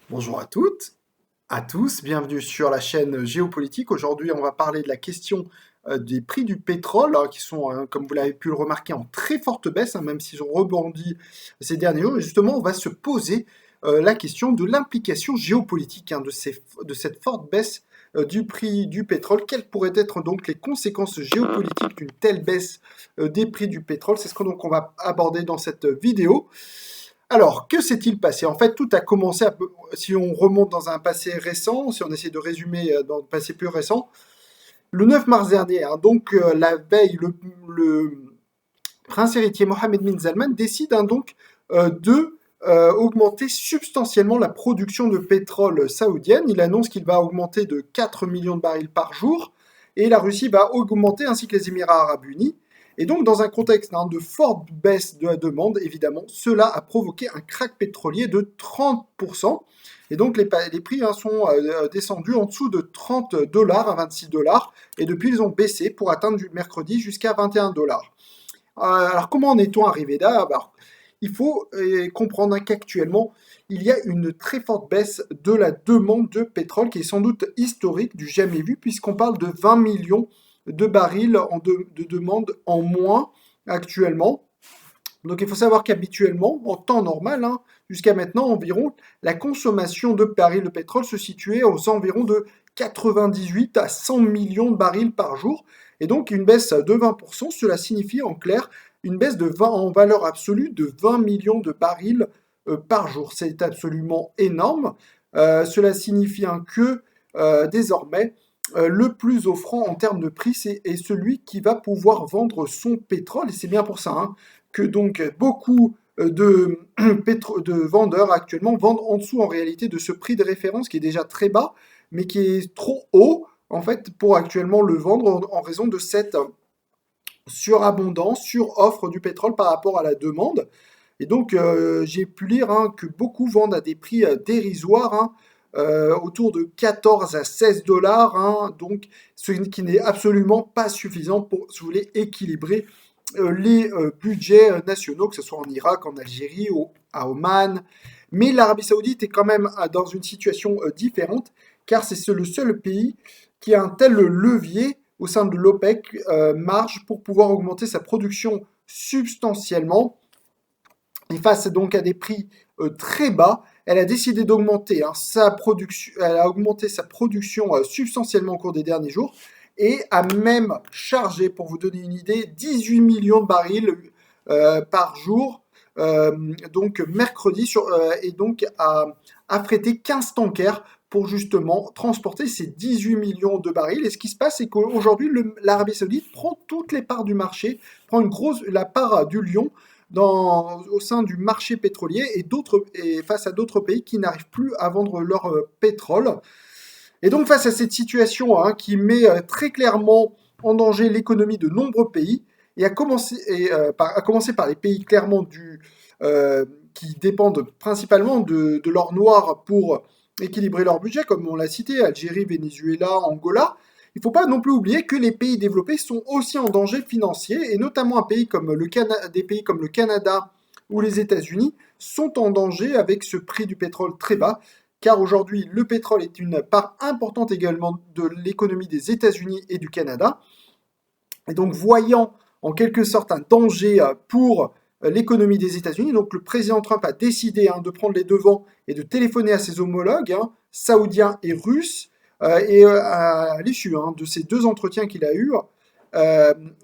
Bonjour à toutes, à tous, bienvenue sur la chaîne Géopolitique. Aujourd'hui, on va parler de la question des prix du pétrole, qui sont, comme vous l'avez pu le remarquer, en très forte baisse, même s'ils ont rebondi ces derniers jours. Et justement, on va se poser la question de l'implication géopolitique de cette forte baisse du prix du pétrole. Quelles pourraient être donc les conséquences géopolitiques d'une telle baisse des prix du pétrole? C'est ce qu'on va aborder dans cette vidéo. Alors, que s'est-il passé? En fait, tout a commencé, si on remonte dans un passé récent, si on essaie de résumer dans le passé plus récent, le 9 mars dernier, la veille, le prince héritier Mohammed bin Salman décide de augmenter substantiellement la production de pétrole saoudienne. Il annonce qu'il va augmenter de 4 millions de barils par jour, et la Russie va augmenter, ainsi que les Émirats arabes unis. Et donc, dans un contexte de forte baisse de la demande, évidemment, cela a provoqué un krach pétrolier de 30%. Et donc, les prix sont descendus en dessous de 30 dollars à 26 dollars. Et depuis, ils ont baissé pour atteindre du mercredi jusqu'à 21 dollars. Alors, comment en est-on arrivé là? Il faut comprendre qu'actuellement, il y a une très forte baisse de la demande de pétrole qui est sans doute historique, du jamais vu, puisqu'on parle de 20 millions de barils de demande en moins actuellement. Donc il faut savoir qu'habituellement, en temps normal, jusqu'à maintenant environ, la consommation de barils de pétrole se situait aux environs de 98 à 100 millions de barils par jour. Et donc une baisse de 20%, cela signifie en clair une baisse en valeur absolue de 20 millions de barils par jour. C'est absolument énorme. Cela signifie que désormais, le plus offrant en termes de prix, est celui qui va pouvoir vendre son pétrole. Et c'est bien pour ça que donc beaucoup de vendeurs actuellement vendent en dessous en réalité de ce prix de référence qui est déjà très bas, mais qui est trop haut en fait pour actuellement le vendre en raison de cette surabondance, suroffre du pétrole par rapport à la demande. Et donc, j'ai pu lire que beaucoup vendent à des prix dérisoires, autour de 14 à 16 dollars, donc ce qui n'est absolument pas suffisant pour, si vous voulez, équilibrer les budgets nationaux, que ce soit en Irak, en Algérie, à Oman. Mais l'Arabie Saoudite est quand même dans une situation différente, car c'est le seul pays qui a un tel levier au sein de l'OPEC, marge pour pouvoir augmenter sa production substantiellement. Et face donc à des prix très bas, elle a décidé d'augmenter sa production, elle a augmenté sa production substantiellement au cours des derniers jours et a même chargé, pour vous donner une idée, 18 millions de barils par jour, donc mercredi, et donc a affrété 15 tankers pour justement transporter ces 18 millions de barils. Et ce qui se passe, c'est qu'aujourd'hui, l'Arabie Saoudite prend toutes les parts du marché, prend la part du lion au sein du marché pétrolier et face à d'autres pays qui n'arrivent plus à vendre leur pétrole. Et donc face à cette situation qui met très clairement en danger l'économie de nombreux pays, à commencer par les pays clairement euh, qui dépendent principalement de l'or noir pour équilibrer leur budget, comme on l'a cité, Algérie, Venezuela, Angola. Il ne faut pas non plus oublier que les pays développés sont aussi en danger financier, et notamment des pays comme le Canada ou les États-Unis sont en danger avec ce prix du pétrole très bas, car aujourd'hui le pétrole est une part importante également de l'économie des États-Unis et du Canada. Et donc voyant en quelque sorte un danger pour l'économie des États-Unis, donc le président Trump a décidé de prendre les devants et de téléphoner à ses homologues saoudiens et russes. À l'issue de ces deux entretiens qu'il a eus,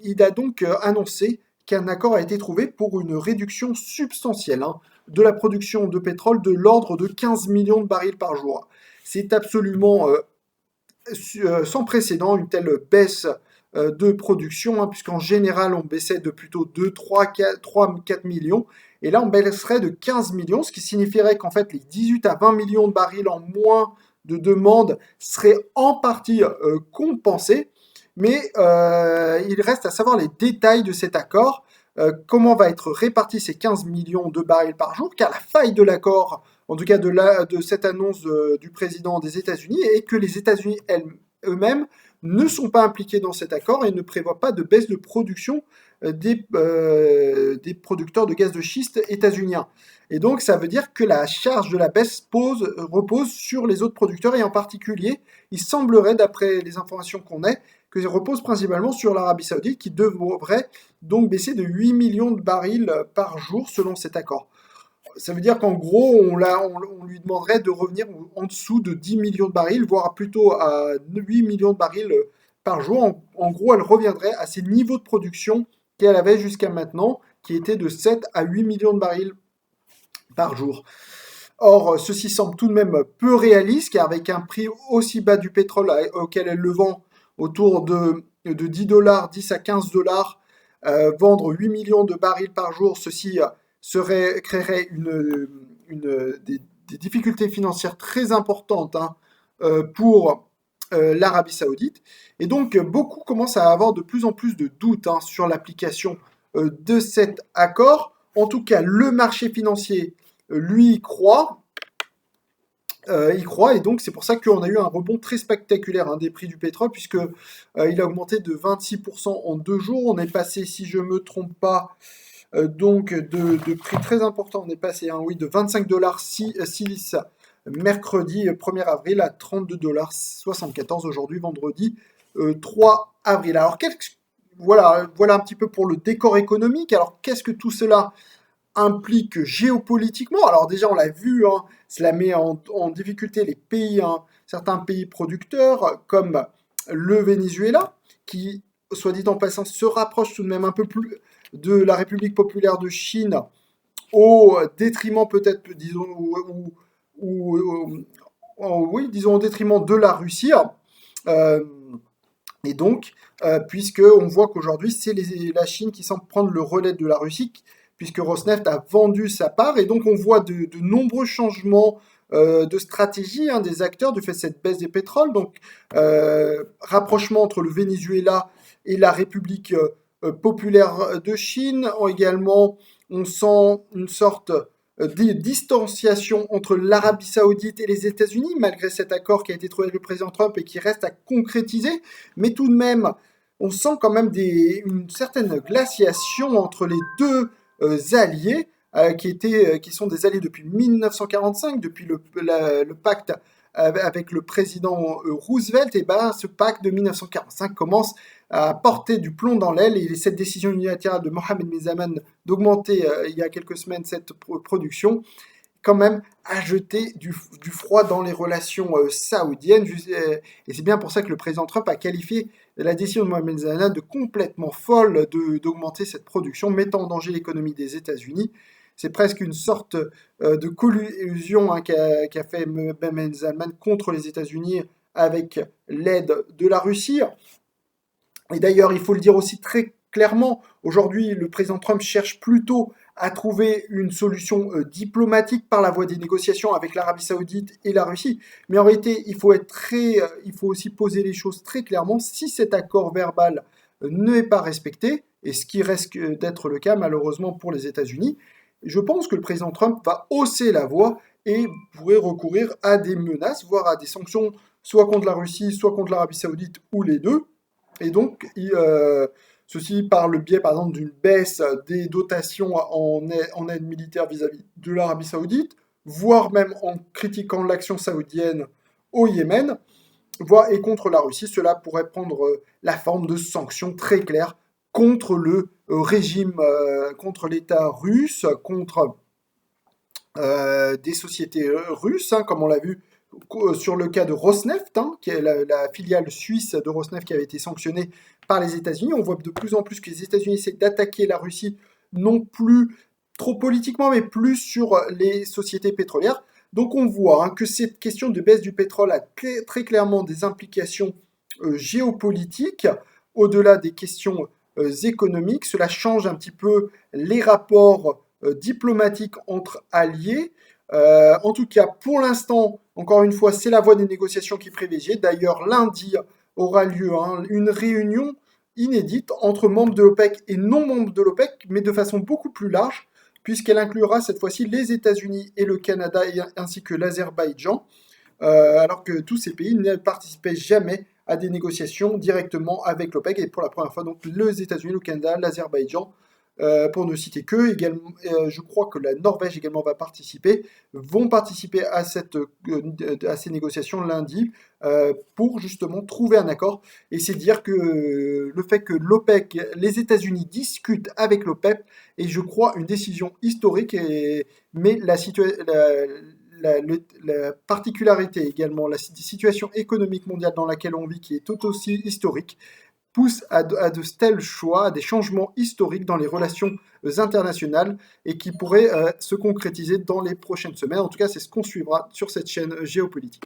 il a donc annoncé qu'un accord a été trouvé pour une réduction substantielle de la production de pétrole de l'ordre de 15 millions de barils par jour. C'est absolument sans précédent une telle baisse de production, puisqu'en général on baissait de plutôt 2, 3, 4 millions, et là on baisserait de 15 millions, ce qui signifierait qu'en fait les 18 à 20 millions de barils en moins de demande seraient en partie compensés, mais il reste à savoir les détails de cet accord, comment va être répartis ces 15 millions de barils par jour, car la faille de l'accord, en tout cas de cette annonce du président des États-Unis, est que les États-Unis eux-mêmes ne sont pas impliqués dans cet accord et ne prévoient pas de baisse de production des producteurs de gaz de schiste états-uniens. Et donc, ça veut dire que la charge de la baisse repose sur les autres producteurs, et en particulier, il semblerait, d'après les informations qu'on ait, que ça repose principalement sur l'Arabie Saoudite, qui devrait donc baisser de 8 millions de barils par jour selon cet accord. Ça veut dire qu'en gros, on lui demanderait de revenir en dessous de 10 millions de barils, voire plutôt à 8 millions de barils par jour. En gros, elle reviendrait à ses niveaux de production qu'elle avait jusqu'à maintenant, qui étaient de 7 à 8 millions de barils par jour. Or, ceci semble tout de même peu réaliste, car avec un prix aussi bas du pétrole auquel elle le vend, autour de 10 dollars, 10 à 15 dollars, vendre 8 millions de barils par jour, ceci créerait des difficultés financières très importantes, hein, pour l'Arabie Saoudite. Et donc, beaucoup commencent à avoir de plus en plus de doutes, hein, sur l'application de cet accord. En tout cas, le marché financier, lui, y croit, et donc c'est pour ça qu'on a eu un rebond très spectaculaire, hein, des prix du pétrole, puisque il a augmenté de 26% en 2 jours. On est passé, si je me trompe pas, donc de prix très important. On est passé, hein, oui, de 25 dollars 6 mercredi 1er avril à 32 dollars 74 aujourd'hui, vendredi 3 avril. Alors, voilà un petit peu pour le décor économique. Alors, qu'est-ce que tout cela implique géopolitiquement? Alors déjà, on l'a vu, hein, cela met en difficulté les pays, hein, certains pays producteurs, comme le Venezuela, qui, soit dit en passant, se rapproche tout de même un peu plus de la République populaire de Chine, au détriment peut-être, disons, oui, disons au détriment de la Russie. Euh, et donc, puisque on voit qu'aujourd'hui, c'est la Chine qui semble prendre le relais de la Russie, puisque Rosneft a vendu sa part, et donc on voit de nombreux changements de stratégie, hein, des acteurs du fait de cette baisse des pétroles. Donc, rapprochement entre le Venezuela et la République populaire de Chine. Également, on sent une sorte de distanciation entre l'Arabie Saoudite et les États-Unis, malgré cet accord qui a été trouvé avec le président Trump et qui reste à concrétiser. Mais tout de même, on sent quand même une certaine glaciation entre les deux alliés, qui sont des alliés depuis 1945, depuis le pacte avec le président Roosevelt. Et ben, ce pacte de 1945 commence à porter du plomb dans l'aile, et cette décision unilatérale de Mohamed bin Salman d'augmenter il y a quelques semaines cette production, quand même, a jeté du froid dans les relations saoudiennes. Et c'est bien pour ça que le président Trump a qualifié la décision de Mohamed bin Salman de complètement folle d'augmenter cette production, mettant en danger l'économie des États-Unis. C'est presque une sorte de collusion, hein, qu'a fait Mohamed bin Salman contre les États-Unis avec l'aide de la Russie. Et d'ailleurs, il faut le dire aussi très clairement, aujourd'hui, le président Trump cherche plutôt à trouver une solution diplomatique par la voie des négociations avec l'Arabie Saoudite et la Russie. Mais en réalité, il faut aussi poser les choses très clairement. Si cet accord verbal n'est pas respecté, et ce qui risque d'être le cas malheureusement pour les États-Unis, je pense que le président Trump va hausser la voix et pourrait recourir à des menaces, voire à des sanctions, soit contre la Russie, soit contre l'Arabie Saoudite, ou les deux. Et donc, ceci par le biais, par exemple, d'une baisse des dotations en aide militaire vis-à-vis de l'Arabie Saoudite, voire même en critiquant l'action saoudienne au Yémen, voire et contre la Russie. Cela pourrait prendre la forme de sanctions très claires contre le régime, contre l'État russe, contre des sociétés russes, hein, comme on l'a vu sur le cas de Rosneft, hein, qui est la filiale suisse de Rosneft qui avait été sanctionnée par les États-Unis. On voit de plus en plus que les États-Unis essaient d'attaquer la Russie, non plus trop politiquement, mais plus sur les sociétés pétrolières. Donc on voit, hein, que cette question de baisse du pétrole a très clairement des implications géopolitiques, au-delà des questions économiques. Cela change un petit peu les rapports diplomatiques entre alliés. En tout cas, pour l'instant, encore une fois, c'est la voie des négociations qui est privilégiée. D'ailleurs, lundi aura lieu, hein, une réunion inédite entre membres de l'OPEC et non membres de l'OPEC, mais de façon beaucoup plus large, puisqu'elle inclura cette fois-ci les États-Unis et le Canada, ainsi que l'Azerbaïdjan, alors que tous ces pays ne participaient jamais à des négociations directement avec l'OPEC, et pour la première fois, donc, les États-Unis, le Canada, l'Azerbaïdjan, pour ne citer que. Également, je crois que la Norvège également vont participer à ces négociations lundi pour justement trouver un accord. Et c'est dire que le fait que l'OPEC, les États-Unis discutent avec l'OPEP est, je crois, une décision historique, mais la particularité également, la situation économique mondiale dans laquelle on vit, qui est tout aussi historique, pousse à de tels choix, à des changements historiques dans les relations internationales et qui pourraient se concrétiser dans les prochaines semaines. En tout cas, c'est ce qu'on suivra sur cette chaîne géopolitique.